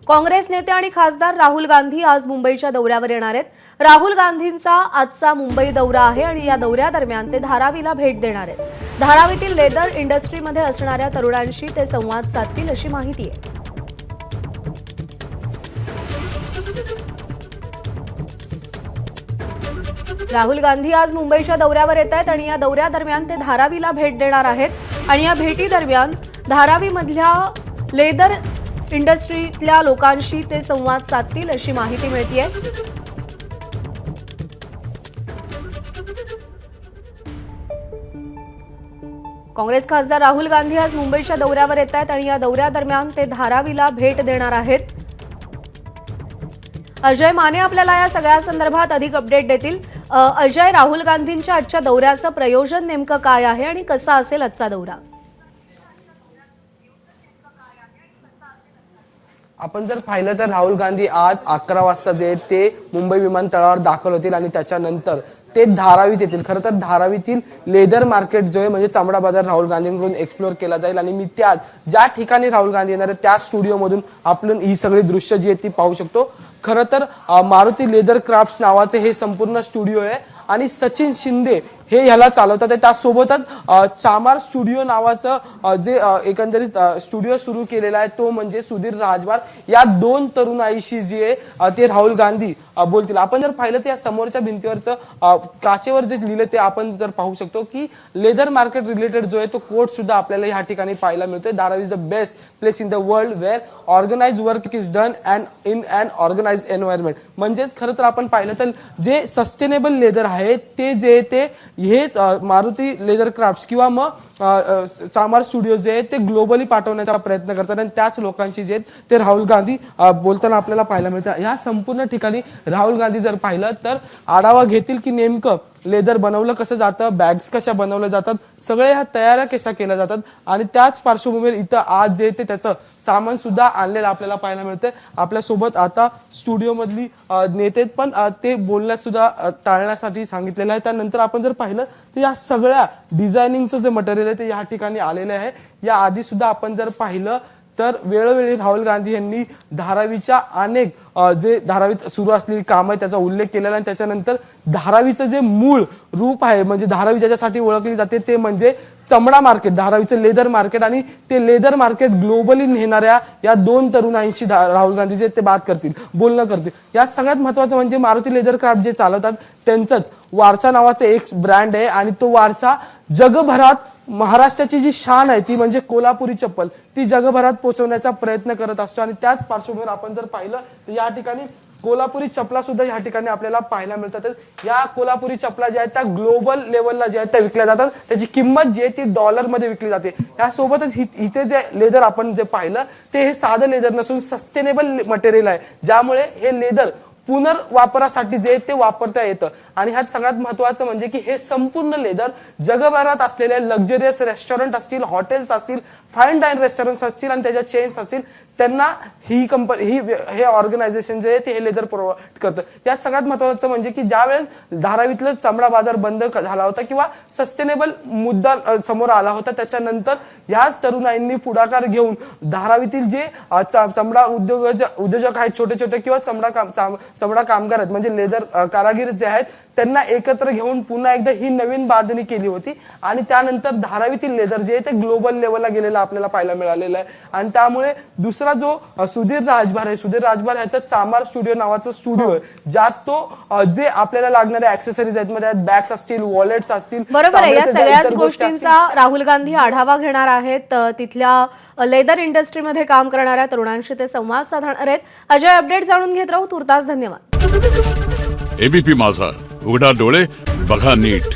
काँग्रेस नेते आणि खासदार राहुल गांधी आज मुंबईच्या दौऱ्यावर येणार आहेत। राहुल गांधींचा आजचा मुंबई दौरा आहे आणि या दौऱ्यादरम्यान ते धारावीला भेट देणार आहेत। धारावीतील लेदर इंडस्ट्रीमध्ये असणाऱ्या तरुणांशी ते संवाद साधतील अशी माहिती आहे। राहुल गांधी आज मुंबईच्या दौऱ्यावर येत आहेत आणि या दौऱ्यादरम्यान ते धारावीला भेट देणार आहेत आणि या भेटीदरम्यान धारावीमधल्या लेदर इंडस्ट्रीतल्या लोकांशी ते संवाद साधतील अशी माहिती मिळतेय। काँग्रेस खासदार राहुल गांधी आज मुंबईच्या दौऱ्यावर येत आहेत आणि या दौऱ्यादरम्यान ते धारावीला भेट देणार आहेत। अजय माने आपल्याला या सगळ्या संदर्भात अधिक अपडेट देतील। अजय, राहुल गांधींच्या आजच्या दौऱ्याचं प्रयोजन नेमकं काय आहे आणि कसा असेल आजचा दौरा? आपण जर पाहिलं तर राहुल गांधी आज 11 वाजता जे ते मुंबई विमानतळावर दाखल होतील आणि त्याच्यानंतर ते धारावीत येतील। खरं तर धारावीतील लेदर मार्केट जो आहे म्हणजे चामडा बाजार राहुल गांधींकडून एक्सप्लोर केला जाईल आणि मी त्यात ज्या ठिकाणी राहुल गांधी येणार आहेत त्या स्टुडिओमधून आपण ही सगळी दृश्य जी आहेत ती पाहू शकतो। खरं तर मारुती लेदर क्राफ्ट्स नावाचे हे संपूर्ण स्टुडिओ आहे आणि सचिन शिंदे हे ह्याला चालवतात। त्यासोबतच चामार स्टुडिओ नावाचं जे एकंदरीत स्टुडिओ सुरू केलेला आहे तो म्हणजे सुधीर राजवार या दोन तरुणाईशी जे आहे ते राहुल गांधी बोलतील। आपण जर पाहिलं तर या समोरच्या भिंतीवरचं काचेवर जे लिहिलं ते आपण जर पाहू शकतो की लेदर मार्केट रिलेटेड जो आहे तो कोट सुद्धा आपल्याला या ठिकाणी पाहायला मिळतोय। Dharavi is the best place in the world where organize work is done and in un organize environment. म्हणजेच खरं तर आपण पाहिलं तर जे सस्टेनेबल लेदर आहे ते जे ते हेच मारुती लेदर क्राफ्ट्स किंवा मग चामार स्टुडिओ जे आहेत ते ग्लोबली पाठवण्याचा प्रयत्न करतात आणि त्याच लोकांशी जे ते राहुल गांधी बोलताना आपल्याला पाहायला मिळतं। या संपूर्ण ठिकाणी राहुल गांधी जर पाहिलं तर आढावा घेतील की नेमकं लेदर बनवलं कसं जातं, बॅग्स कशा बनवल्या जातात, सगळे ह्या तयाऱ्या कशा केल्या जातात आणि त्याच पार्श्वभूमीवर इथं आज जे ते त्याचं सामान सुद्धा आणलेलं आपल्याला पाहायला मिळतंय। आपल्यासोबत आता स्टुडिओ मधली नेते पण ते बोलण्यास सुद्धा टाळण्यासाठी सांगितलेलं आहे। त्यानंतर आपण जर पाहिलं तर या सगळ्या डिझायनिंगचं जे मटेरियल आहे ते या ठिकाणी आलेलं आहे। या आधी सुद्धा आपण जर पाहिलं तर वेळोवेळी राहुल गांधी यांनी धारावीच्या अनेक जे धारावीत सुरू असलेली कामं आहे त्याचा उल्लेख केलेला आणि त्याच्यानंतर धारावीचं जे मूळ रूप आहे म्हणजे धारावी ज्याच्यासाठी ओळखली जाते ते म्हणजे चमडा मार्केट, धारावीचं लेदर मार्केट आणि ते लेदर मार्केट ग्लोबली नेणाऱ्या या दोन तरुणाईंशी राहुल गांधी जे ते बात करतील, बोलणं करतील। यात सगळ्यात महत्त्वाचं म्हणजे मारुती लेदर क्राफ्ट जे चालवतात त्यांचंच वारसा नावाचं एक ब्रँड आहे आणि तो वारसा जगभरात महाराष्ट्राची जी शान आहे ती म्हणजे कोल्हापुरी चप्पल ती जगभरात पोहोचवण्याचा प्रयत्न करत असतो आणि त्याच पार्श्वभूमीवर आपण जर पाहिलं तर या ठिकाणी कोल्हापुरी चपला सुद्धा या ठिकाणी आपल्याला पाहायला मिळतात। या कोल्हापुरी चपला ज्या आहेत त्या ग्लोबल लेवलला ज्या आहेत त्या विकल्या जातात, त्याची किंमत जी आहे ती डॉलरमध्ये विकली जाते। यासोबतच इथे जे लेदर आपण जे पाहिलं ते हे साधं लेदर नसून सस्टेनेबल मटेरियल आहे ज्यामुळे हे लेदर पुनर्वापरासाठी जे ते वापरता येतं आणि ह्यात सगळ्यात महत्त्वाचं म्हणजे की हे संपूर्ण लेदर जगभरात असलेले लक्झरियस रेस्टॉरंट असतील, हॉटेल्स असतील, फाईन डाईन रेस्टॉरंट्स असतील आणि त्याच्या चेन्स असतील त्यांना ही कंपनी हे ऑर्गनायझेशन जे आहे ते हे लेदर प्रोव्हाइड करतं। यात सगळ्यात महत्त्वाचं म्हणजे की ज्यावेळेस धारावीतलं चामडा बाजार बंद झाला होता किंवा सस्टेनेबल मुद्दा समोर आला होता त्याच्यानंतर याच तरुणाईंनी पुढाकार घेऊन धारावीतील जे चमडा उद्योजक आहेत छोटे छोटे किंवा चमडा कामगार आहेत म्हणजे लेदर कारागीर जे आहेत त्यांना एकत्र घेऊन पुन्हा एकदा ही नवीन बांधणी केली होती आणि त्यानंतर धारावीतील लेदर जे आहे ते ग्लोबल लेवलला गेलेला आपल्याला पाहायला मिळालेलं आहे। आणि त्यामुळे दुसरा जो सुधीर राजभार आहे, सुधीर राजभार ह्याचं चामार स्टुडिओ नावाचं स्टुडिओ आहे ज्यात तो जे आपल्याला लागणारे ऍक्सेसरीज आहेत म्हणजे बॅग्स असतील, वॉलेट्स असतील, बरोबर आहे। या सगळ्याच गोष्टींचा राहुल गांधी आढावा घेणार आहेत। तिथल्या लेदर इंडस्ट्रीमध्ये काम करणाऱ्या तरुणांशी ते संवाद साधणार आहेत। अजय, अपडेट जाणून घेत राहू, तुर्तास धन्यवाद। एबीपी माझा, उघडा डोळे बघा नीट।